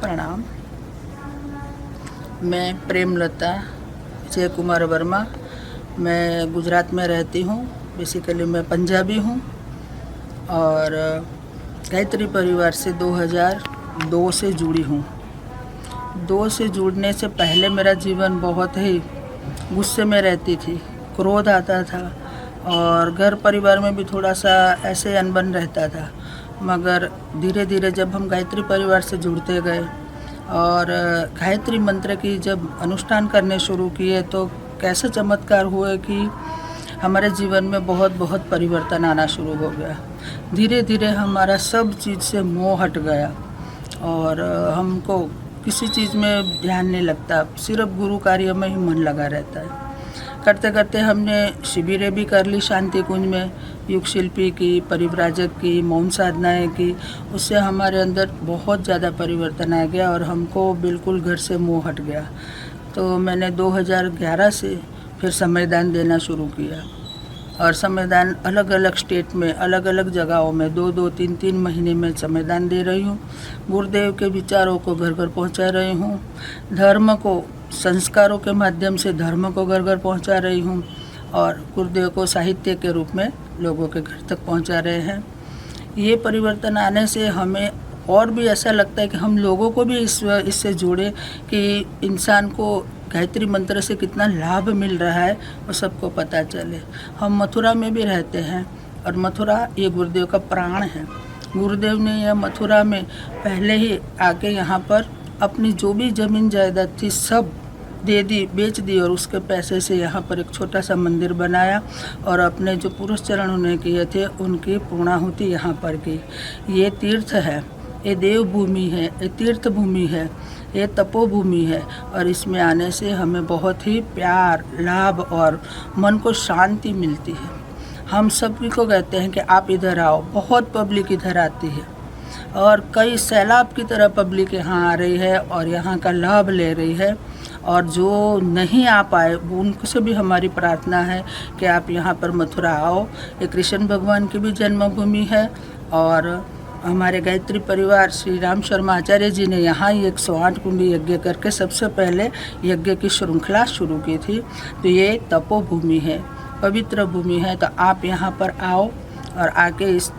प्रणाम। मैं प्रेमलता जय कुमार वर्मा। मैं गुजरात में रहती हूँ। बेसिकली मैं पंजाबी हूँ और गायत्री परिवार से 2002 से जुड़ी हूँ। 2 से जुड़ने से पहले मेरा जीवन बहुत ही गुस्से में रहती थी, क्रोध आता था और घर परिवार में भी थोड़ा सा ऐसे अनबन रहता था। मगर धीरे धीरे जब हम गायत्री परिवार से जुड़ते गए और गायत्री मंत्र की जब अनुष्ठान करने शुरू किए तो कैसे चमत्कार हुए कि हमारे जीवन में बहुत बहुत परिवर्तन आना शुरू हो गया। धीरे धीरे हमारा सब चीज़ से मोह हट गया और हमको किसी चीज़ में ध्यान नहीं लगता, सिर्फ गुरु कार्य में ही मन लगा रहता है। करते करते हमने शिविरें भी कर ली शांति कुंज में, युग शिल्पी की, परिव्राजक की, मौन साधनाएँ की। उससे हमारे अंदर बहुत ज़्यादा परिवर्तन आ गया और हमको बिल्कुल घर से मोह हट गया। तो मैंने 2011 से फिर समयदान देना शुरू किया और समयदान अलग अलग स्टेट में, अलग अलग जगहों में 2-2, 3-3 महीने में समयदान दे रही हूँ। गुरुदेव के विचारों को घर घर पहुँचा रही हूँ। धर्म को, संस्कारों के माध्यम से धर्म को घर घर पहुँचा रही हूँ और गुरुदेव को साहित्य के रूप में लोगों के घर तक पहुँचा रहे हैं। ये परिवर्तन आने से हमें और भी ऐसा लगता है कि हम लोगों को भी इससे जोड़े कि इंसान को गायत्री मंत्र से कितना लाभ मिल रहा है वो सबको पता चले। हम मथुरा में भी रहते हैं और मथुरा ये गुरुदेव का प्राण है। गुरुदेव ने यह मथुरा में पहले ही आके यहाँ पर अपनी जो भी ज़मीन जायदाद थी सब दे दी, बेच दी और उसके पैसे से यहाँ पर एक छोटा सा मंदिर बनाया और अपने जो पुरुष चरण उन्हें किए थे उनकी पूर्णाहुति यहाँ पर की। ये तीर्थ है, ये देव भूमि है, ये तीर्थ भूमि है, ये तपोभूमि है और इसमें आने से हमें बहुत ही प्यार, लाभ और मन को शांति मिलती है। हम सभी को कहते हैं कि आप इधर आओ। बहुत पब्लिक इधर आती है और कई सैलाब की तरह पब्लिक यहाँ आ रही है और यहाँ का लाभ ले रही है। और जो नहीं आ पाए उनसे भी हमारी प्रार्थना है कि आप यहाँ पर मथुरा आओ। ये कृष्ण भगवान की भी जन्मभूमि है और हमारे गायत्री परिवार श्री राम शर्मा आचार्य जी ने यहाँ 108 कुंडी यज्ञ करके सबसे पहले यज्ञ की श्रृंखला शुरू की थी। तो ये तपोभूमि है, पवित्र भूमि है। तो आप यहाँ पर आओ और आके इस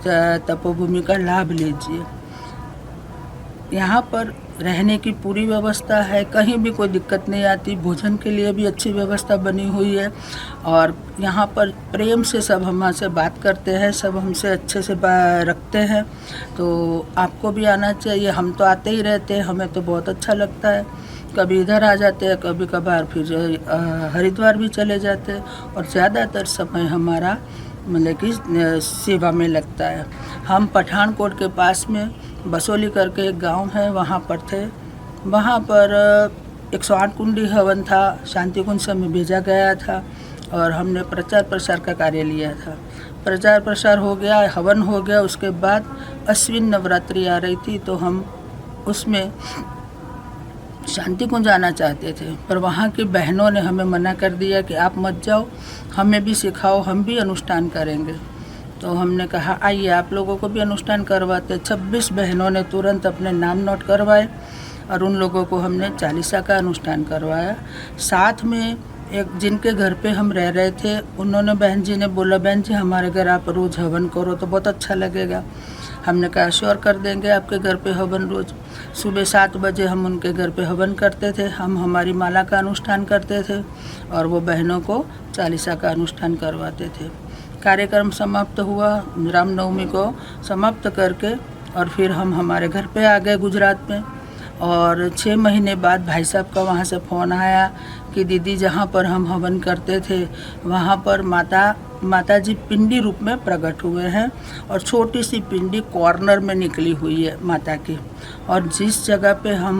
तपोभूमि का लाभ लीजिए। यहाँ पर रहने की पूरी व्यवस्था है, कहीं भी कोई दिक्कत नहीं आती। भोजन के लिए भी अच्छी व्यवस्था बनी हुई है और यहाँ पर प्रेम से सब हमसे बात करते हैं, सब हमसे अच्छे से रखते हैं। तो आपको भी आना चाहिए। हम तो आते ही रहते हैं, हमें तो बहुत अच्छा लगता है। कभी इधर आ जाते हैं, कभी कभार फिर हरिद्वार भी चले जाते हैं और ज़्यादातर समय हमारा मतलब कि सेवा में लगता है। हम पठानकोट के पास में बसोली करके एक गांव है, वहाँ पर थे। वहाँ पर 108 कुंडी हवन था, शांति कुंज से हमें भेजा गया था और हमने प्रचार प्रसार का कार्य लिया था। प्रचार प्रसार हो गया, हवन हो गया। उसके बाद अश्विन नवरात्रि आ रही थी तो हम उसमें शांति कुंज जाना चाहते थे, पर वहाँ की बहनों ने हमें मना कर दिया कि आप मत जाओ, हमें भी सिखाओ, हम भी अनुष्ठान करेंगे। तो हमने कहा आइए आप लोगों को भी अनुष्ठान करवाते। 26 बहनों ने तुरंत अपने नाम नोट करवाए और उन लोगों को हमने चालीसा का अनुष्ठान करवाया। साथ में एक जिनके घर पे हम रह रहे थे, उन्होंने, बहन जी ने बोला बहन जी हमारे घर आप रोज़ हवन करो तो बहुत अच्छा लगेगा। हमने कहा श्योर कर देंगे आपके घर पे हवन। रोज़ सुबह 7 बजे हम उनके घर पे हवन करते थे। हम हमारी माला का अनुष्ठान करते थे और वो बहनों को चालीसा का अनुष्ठान करवाते थे। कार्यक्रम समाप्त हुआ, रामनवमी को समाप्त करके और फिर हम हमारे घर पे आ गए गुजरात में। और 6 महीने बाद भाई साहब का वहाँ से फ़ोन आया कि दीदी जहाँ पर हम हवन करते थे वहाँ पर माता जी पिंडी रूप में प्रकट हुए हैं और छोटी सी पिंडी कॉर्नर में निकली हुई है माता की। और जिस जगह पे हम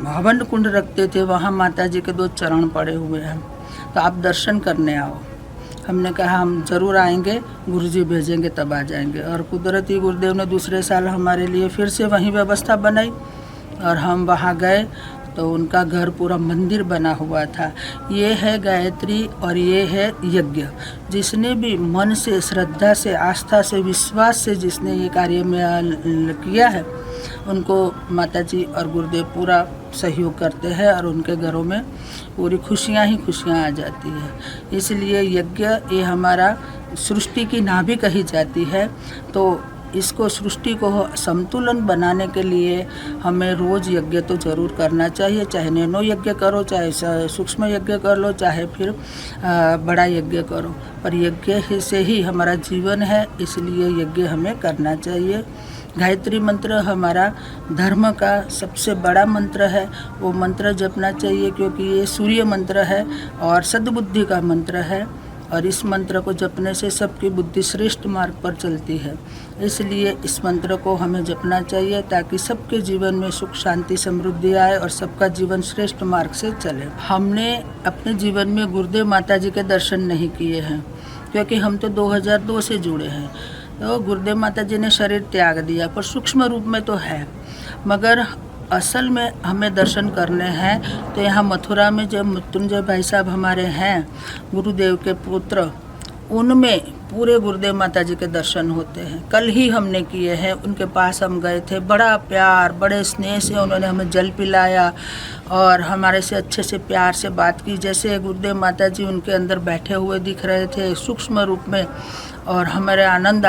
हवन कुंड रखते थे वहाँ माता जी के 2 चरण पड़े हुए हैं, तो आप दर्शन करने आओ। हमने कहा हम ज़रूर आएंगे, गुरुजी भेजेंगे तब आ जाएंगे। और कुदरती गुरुदेव ने दूसरे साल हमारे लिए फिर से वहीं व्यवस्था बनाई और हम वहाँ गए तो उनका घर पूरा मंदिर बना हुआ था। ये है गायत्री और ये है यज्ञ। जिसने भी मन से, श्रद्धा से, आस्था से, विश्वास से जिसने ये कार्य में किया है उनको माताजी और गुरुदेव पूरा सहयोग करते हैं और उनके घरों में पूरी खुशियाँ ही खुशियाँ आ जाती है। इसलिए यज्ञ ये हमारा सृष्टि की नाभि कही जाती है। तो इसको सृष्टि को संतुलन बनाने के लिए हमें रोज़ यज्ञ तो ज़रूर करना चाहिए, चाहे नैनो यज्ञ करो, चाहे सूक्ष्म यज्ञ कर लो, चाहे फिर बड़ा यज्ञ करो, पर यज्ञ से ही हमारा जीवन है, इसलिए यज्ञ हमें करना चाहिए। गायत्री मंत्र हमारा धर्म का सबसे बड़ा मंत्र है, वो मंत्र जपना चाहिए क्योंकि ये सूर्य मंत्र है और सद्बुद्धि का मंत्र है और इस मंत्र को जपने से सबकी बुद्धि श्रेष्ठ मार्ग पर चलती है। इसलिए इस मंत्र को हमें जपना चाहिए ताकि सबके जीवन में सुख शांति समृद्धि आए और सबका जीवन श्रेष्ठ मार्ग से चले। हमने अपने जीवन में गुरुदेव माता जी के दर्शन नहीं किए हैं क्योंकि हम तो 2002 से जुड़े हैं। तो गुरुदेव माता जी ने शरीर त्याग दिया, पर सूक्ष्म रूप में तो है, मगर असल में हमें दर्शन करने हैं तो यहाँ मथुरा में जब मृत्युंजय भाई साहब हमारे हैं, गुरुदेव के पुत्र, उनमें पूरे गुरुदेव माता जी के दर्शन होते हैं। कल ही हमने किए हैं, उनके पास हम गए थे, बड़ा प्यार बड़े स्नेह से उन्होंने हमें जल पिलाया और हमारे से अच्छे से प्यार से बात की, जैसे गुरुदेव माता जी उनके अंदर बैठे हुए दिख रहे थे सूक्ष्म रूप में। और हमारे आनंद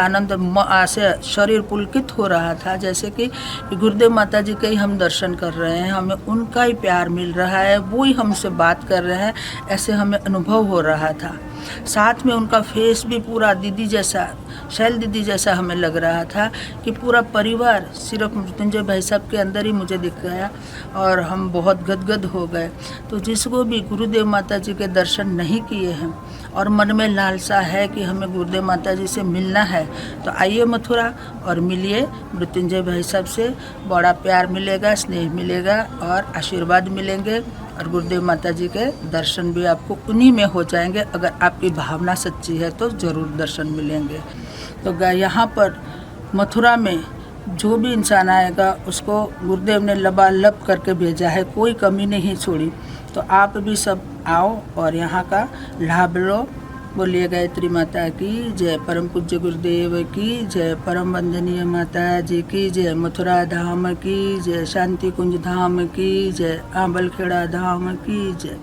से शरीर पुलकित हो रहा था, जैसे कि गुरुदेव माता जी के ही हम दर्शन कर रहे हैं, हमें उनका ही प्यार मिल रहा है, वो ही हमसे बात कर रहे हैं, ऐसे हमें अनुभव हो रहा था। साथ में उनका फेस भी पूरा दीदी जैसा, शैल दीदी जैसा हमें लग रहा था कि पूरा परिवार सिर्फ मृत्युंजय भाई साहब के अंदर ही मुझे दिख गया और हम बहुत गदगद हो गए। तो जिसको भी गुरुदेव माता जी के दर्शन नहीं किए हैं और मन में लालसा है कि हमें गुरुदेव माता जी से मिलना है, तो आइए मथुरा और मिलिए मृत्युंजय भाई साहब से। बड़ा प्यार मिलेगा, स्नेह मिलेगा और आशीर्वाद मिलेंगे और गुरुदेव माता जी के दर्शन भी आपको उन्हीं में हो जाएंगे। अगर आपकी भावना सच्ची है तो ज़रूर दर्शन मिलेंगे। तो यहाँ पर मथुरा में जो भी इंसान आएगा उसको गुरुदेव ने लबालब करके भेजा है, कोई कमी नहीं छोड़ी। तो आप भी सब आओ और यहाँ का लाभ लो। बोलिए गायत्री माता की जय, परम पूज्य गुरुदेव की जय, परम वंदनीय माता जी की जय, मथुरा धाम की जय, शांति कुंज धाम की जय, आंबलखेड़ा धाम की जय।